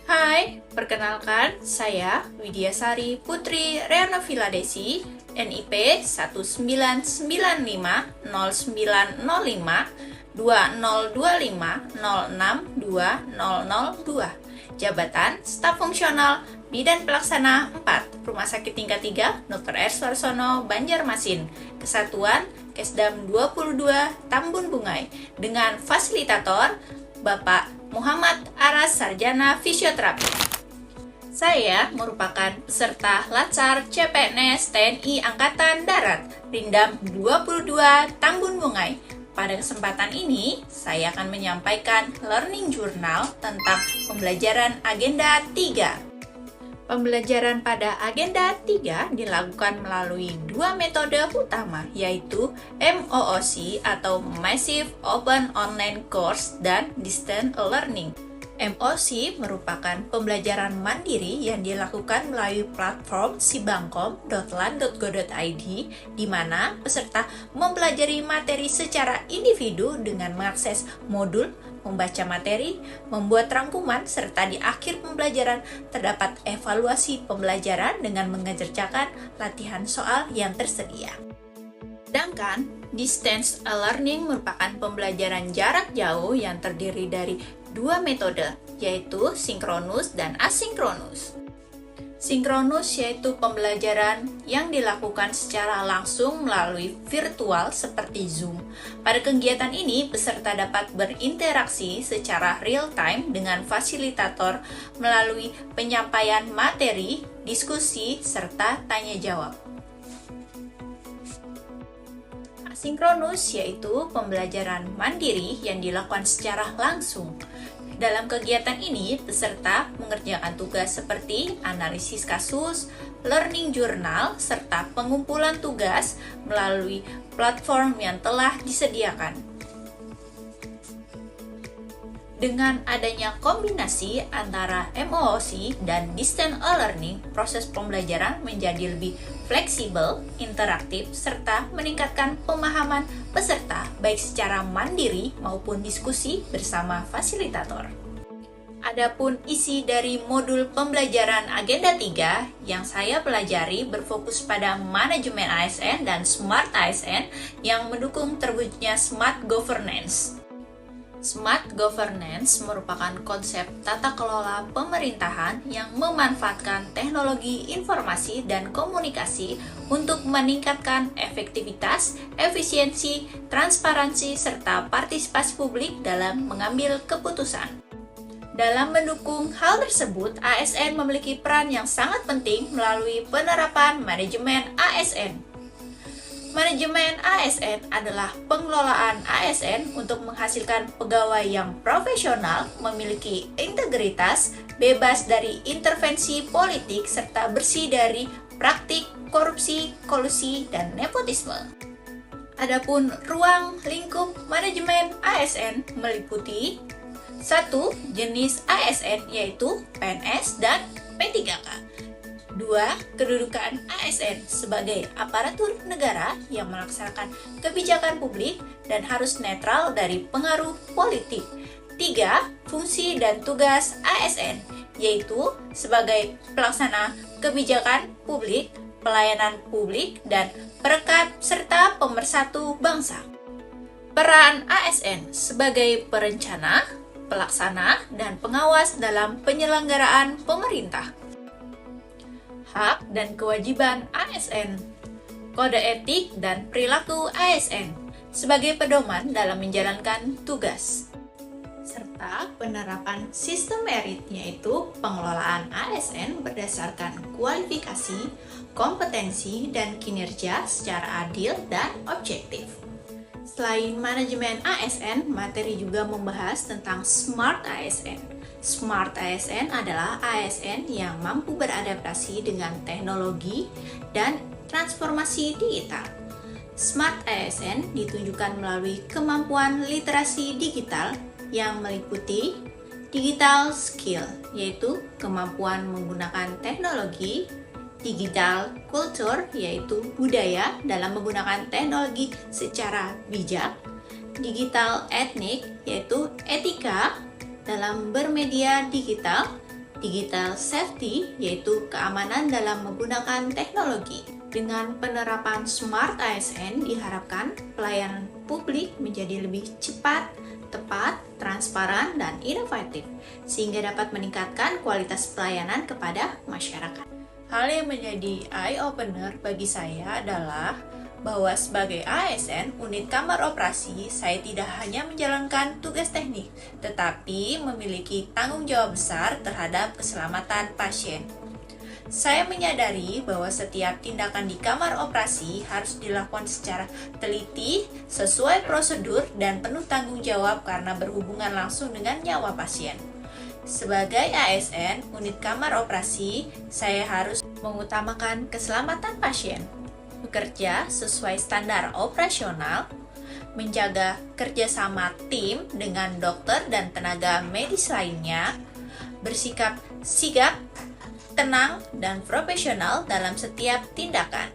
Hai, perkenalkan saya Widyasari Putri Renovila Desi, NIP 199950925062002, Jabatan Staf Fungsional Bidan Pelaksana 4, Rumah Sakit Tingkat 3, Dr. R. Suarsono, Banjarmasin, Kesatuan Kesdam 22, Tambun Bungai, dengan fasilitator Bapak Muhammad Aras, Sarjana Fisioterapi. Saya merupakan peserta Latsar CPNS TNI Angkatan Darat, Rindam 22, Tambun Bungai. Pada kesempatan ini, saya akan menyampaikan learning journal tentang pembelajaran agenda 3. Pembelajaran pada agenda 3 dilakukan melalui dua metode utama, yaitu MOOC atau Massive Open Online Course dan Distance Learning. MOOC merupakan pembelajaran mandiri yang dilakukan melalui platform sibangkom.lan.go.id, di mana peserta mempelajari materi secara individu dengan mengakses modul, membaca materi, membuat rangkuman, serta di akhir pembelajaran terdapat evaluasi pembelajaran dengan mengerjakan latihan soal yang tersedia. Sedangkan distance learning merupakan pembelajaran jarak jauh yang terdiri dari dua metode, yaitu sinkronus dan asinkronus. Sinkronus yaitu pembelajaran yang dilakukan secara langsung melalui virtual seperti Zoom. Pada kegiatan ini, peserta dapat berinteraksi secara real-time dengan fasilitator melalui penyampaian materi, diskusi, serta tanya-jawab. Asinkronus yaitu pembelajaran mandiri yang dilakukan secara langsung. Dalam kegiatan ini, peserta mengerjakan tugas seperti analisis kasus, learning journal, serta pengumpulan tugas melalui platform yang telah disediakan. Dengan adanya kombinasi antara MOOC dan distance learning, proses pembelajaran menjadi lebih fleksibel, interaktif, serta meningkatkan pemahaman peserta baik secara mandiri maupun diskusi bersama fasilitator. Adapun isi dari modul pembelajaran agenda 3 yang saya pelajari berfokus pada manajemen ASN dan Smart ASN yang mendukung terwujudnya Smart Governance. Smart Governance merupakan konsep tata kelola pemerintahan yang memanfaatkan teknologi informasi dan komunikasi untuk meningkatkan efektivitas, efisiensi, transparansi, serta partisipasi publik dalam mengambil keputusan. Dalam mendukung hal tersebut, ASN memiliki peran yang sangat penting melalui penerapan manajemen ASN. Manajemen ASN adalah pengelolaan ASN untuk menghasilkan pegawai yang profesional, memiliki integritas, bebas dari intervensi politik, serta bersih dari praktik korupsi, kolusi, dan nepotisme. Adapun ruang lingkup manajemen ASN meliputi 1. Jenis ASN yaitu PNS dan P3K. 2. Kedudukan ASN sebagai aparatur negara yang melaksanakan kebijakan publik dan harus netral dari pengaruh politik. 3. Fungsi dan tugas ASN yaitu sebagai pelaksana kebijakan publik, pelayanan publik, dan perekat serta pemersatu bangsa. Peran ASN sebagai perencana, pelaksana, dan pengawas dalam penyelenggaraan pemerintah. Hak dan kewajiban ASN, kode etik dan perilaku ASN sebagai pedoman dalam menjalankan tugas, serta penerapan sistem merit yaitu pengelolaan ASN berdasarkan kualifikasi, kompetensi, dan kinerja secara adil dan objektif. Selain manajemen ASN, materi juga membahas tentang Smart ASN. Smart ASN adalah ASN yang mampu beradaptasi dengan teknologi dan transformasi digital. Smart ASN ditunjukkan melalui kemampuan literasi digital yang meliputi digital skill, yaitu kemampuan menggunakan teknologi, digital culture, yaitu budaya dalam menggunakan teknologi secara bijak, digital ethnic, yaitu etika dalam bermedia digital, Digital safety yaitu keamanan dalam menggunakan teknologi. Dengan penerapan Smart ASN diharapkan pelayanan publik menjadi lebih cepat, tepat, transparan, dan inovatif, sehingga dapat meningkatkan kualitas pelayanan kepada masyarakat. Hal yang menjadi eye-opener bagi saya adalah bahwa sebagai ASN, unit kamar operasi, saya tidak hanya menjalankan tugas teknik, tetapi memiliki tanggung jawab besar terhadap keselamatan pasien. Saya menyadari bahwa setiap tindakan di kamar operasi harus dilakukan secara teliti, sesuai prosedur, dan penuh tanggung jawab karena berhubungan langsung dengan nyawa pasien. Sebagai ASN, unit kamar operasi, saya harus mengutamakan keselamatan pasien, bekerja sesuai standar operasional, menjaga kerjasama tim dengan dokter dan tenaga medis lainnya, bersikap sigap, tenang, dan profesional dalam setiap tindakan.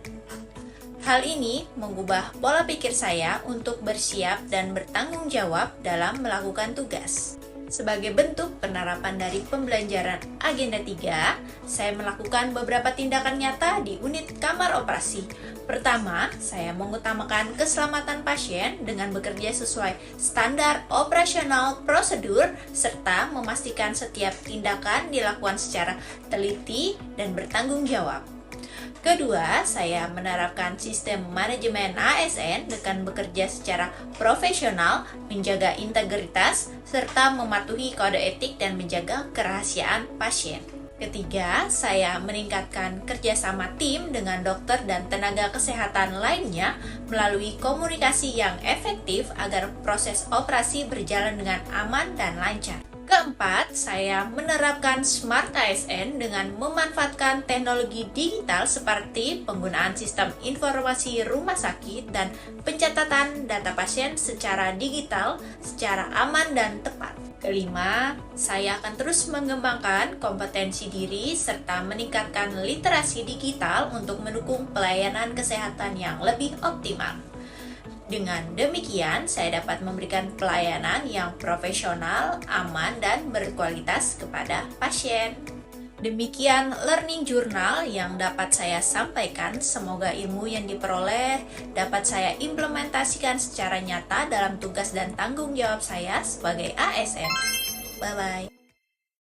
Hal ini mengubah pola pikir saya untuk bersiap dan bertanggung jawab dalam melakukan tugas. Sebagai bentuk penerapan dari pembelajaran Agenda 3, saya melakukan beberapa tindakan nyata di unit kamar operasi. Pertama, saya mengutamakan keselamatan pasien dengan bekerja sesuai standar operasional prosedur, serta memastikan setiap tindakan dilakukan secara teliti dan bertanggung jawab. Kedua, saya menerapkan sistem manajemen ASN dengan bekerja secara profesional, menjaga integritas, serta mematuhi kode etik dan menjaga kerahasiaan pasien. Ketiga, saya meningkatkan kerjasama tim dengan dokter dan tenaga kesehatan lainnya melalui komunikasi yang efektif agar proses operasi berjalan dengan aman dan lancar. Keempat, saya menerapkan Smart ASN dengan memanfaatkan teknologi digital seperti penggunaan sistem informasi rumah sakit dan pencatatan data pasien secara digital, secara aman dan tepat. Kelima, saya akan terus mengembangkan kompetensi diri serta meningkatkan literasi digital untuk mendukung pelayanan kesehatan yang lebih optimal. Dengan demikian, saya dapat memberikan pelayanan yang profesional, aman, dan berkualitas kepada pasien. Demikian learning journal yang dapat saya sampaikan. Semoga ilmu yang diperoleh dapat saya implementasikan secara nyata dalam tugas dan tanggung jawab saya sebagai ASN. Bye-bye.